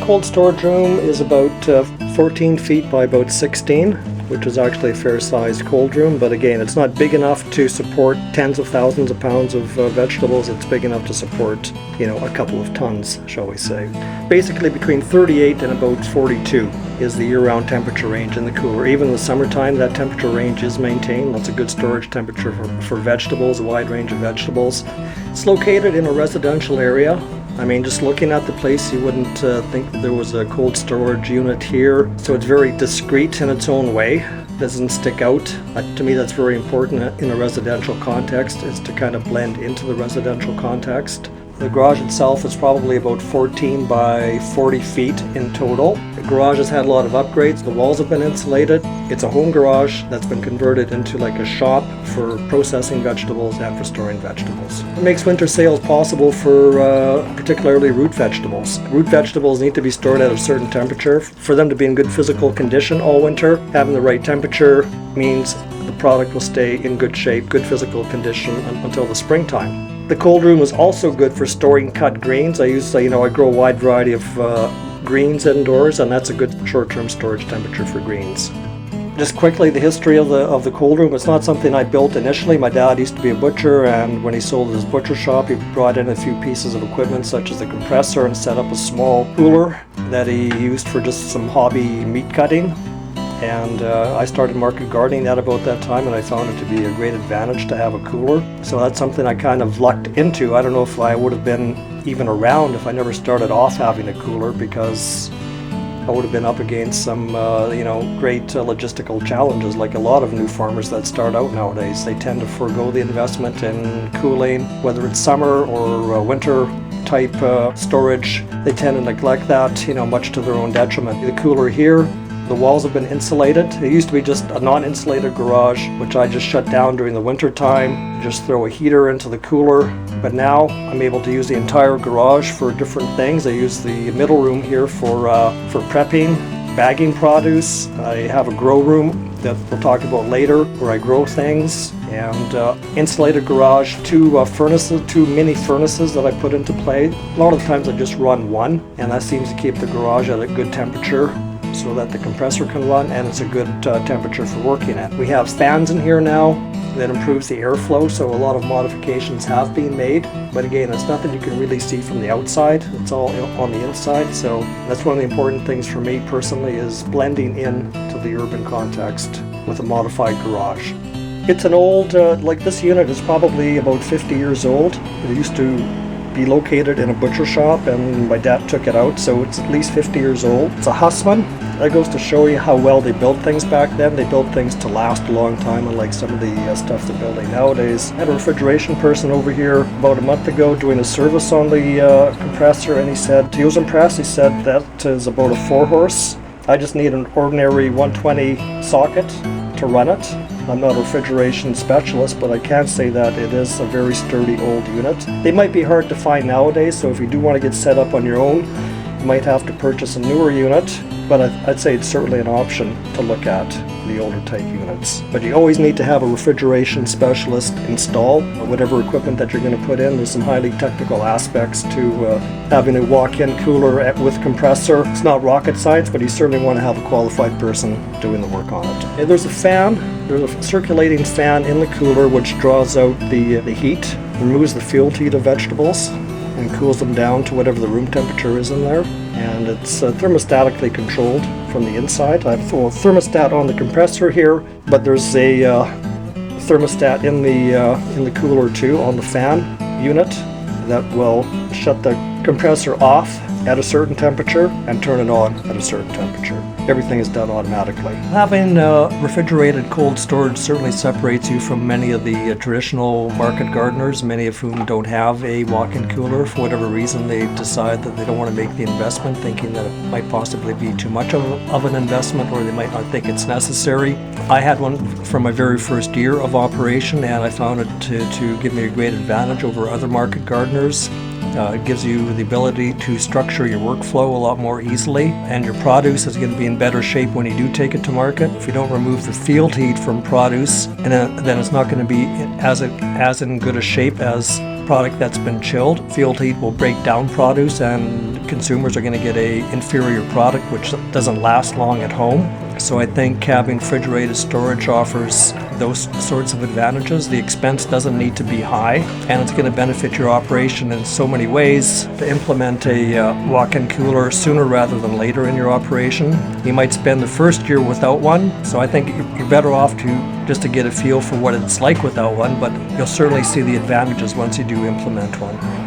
cold storage room is about 14 feet by about 16, which is actually a fair-sized cold room, but again, it's not big enough to support tens of thousands of pounds of vegetables. It's big enough to support, a couple of tons, shall we say. Basically between 38 and about 42 is the year-round temperature range in the cooler. Even in the summertime, that temperature range is maintained. That's a good storage temperature for vegetables, a wide range of vegetables. It's located in a residential area. Just looking at the place, you wouldn't think that there was a cold storage unit here. So it's very discreet in its own way. It doesn't stick out. To me, that's very important in a residential context, is to kind of blend into the residential context. The garage itself is probably about 14 by 40 feet in total. The garage has had a lot of upgrades. The walls have been insulated. It's a home garage that's been converted into like a shop for processing vegetables and for storing vegetables. It makes winter sales possible for particularly root vegetables. Root vegetables need to be stored at a certain temperature. For them to be in good physical condition all winter, having the right temperature means the product will stay in good shape, good physical condition until the springtime. The cold room is also good for storing cut greens. I grow a wide variety of greens indoors, and that's a good short-term storage temperature for greens. Just quickly, the history of the cold room. It's not something I built initially. My dad used to be a butcher, and when he sold his butcher shop, he brought in a few pieces of equipment such as the compressor and set up a small cooler that he used for just some hobby meat cutting. And I started market gardening at about that time, and I found it to be a great advantage to have a cooler. So that's something I kind of lucked into. I don't know if I would have been even around if I never started off having a cooler, because I would have been up against some great logistical challenges like a lot of new farmers that start out nowadays. They tend to forego the investment in cooling, whether it's summer or winter type storage. They tend to neglect that, much to their own detriment. The cooler here, the walls have been insulated. It used to be just a non-insulated garage, which I just shut down during the winter time, just throw a heater into the cooler. But now I'm able to use the entire garage for different things. I use the middle room here for prepping, bagging produce. I have a grow room that we'll talk about later where I grow things, and insulated garage, two mini furnaces that I put into play. A lot of the times I just run one, and that seems to keep the garage at a good temperature so that the compressor can run, and it's a good temperature for working at. We have fans in here now that improves the airflow, so a lot of modifications have been made. But again, it's nothing you can really see from the outside. It's all on the inside, so that's one of the important things for me personally, is blending in to the urban context with a modified garage. It's an old, this unit is probably about 50 years old. It used to be located in a butcher shop, and my dad took it out, so it's at least 50 years old. It's a Hussman. That goes to show you how well they built things back then. They built things to last a long time, unlike some of the stuff they're building nowadays. I had a refrigeration person over here about a month ago doing a service on the compressor, and he was impressed. He said that is about a 4-horse. I just need an ordinary 120 socket to run it. I'm not a refrigeration specialist, but I can say that it is a very sturdy old unit. They might be hard to find nowadays, so if you do want to get set up on your own, you might have to purchase a newer unit, but I'd say it's certainly an option to look at, the older type units. But you always need to have a refrigeration specialist install whatever equipment that you're going to put in. There's some highly technical aspects to having a walk-in cooler with compressor. It's not rocket science, but you certainly want to have a qualified person doing the work on it. And there's a fan. There's a circulating fan in the cooler which draws out the heat, removes the field heat of vegetables, and cools them down to whatever the room temperature is in there. And it's thermostatically controlled from the inside. I have a thermostat on the compressor here, but there's a thermostat in the cooler too on the fan unit that will shut the compressor off at a certain temperature and turn it on at a certain temperature. Everything is done automatically. Having refrigerated cold storage certainly separates you from many of the traditional market gardeners, many of whom don't have a walk-in cooler. For whatever reason, they decide that they don't want to make the investment, thinking that it might possibly be too much of an investment, or they might not think it's necessary. I had one from my very first year of operation, and I found it to give me a great advantage over other market gardeners. It gives you the ability to structure your workflow a lot more easily, and your produce is going to be in better shape when you do take it to market. If you don't remove the field heat from produce, and then it's not going to be as in good a shape as product that's been chilled. Field heat will break down produce and consumers are going to get a inferior product which doesn't last long at home. So I think having refrigerated storage offers those sorts of advantages. The expense doesn't need to be high, and it's going to benefit your operation in so many ways. To implement a walk-in cooler sooner rather than later in your operation. You might spend the first year without one, so I think you're better off just to get a feel for what it's like without one, but you'll certainly see the advantages once you do implement one.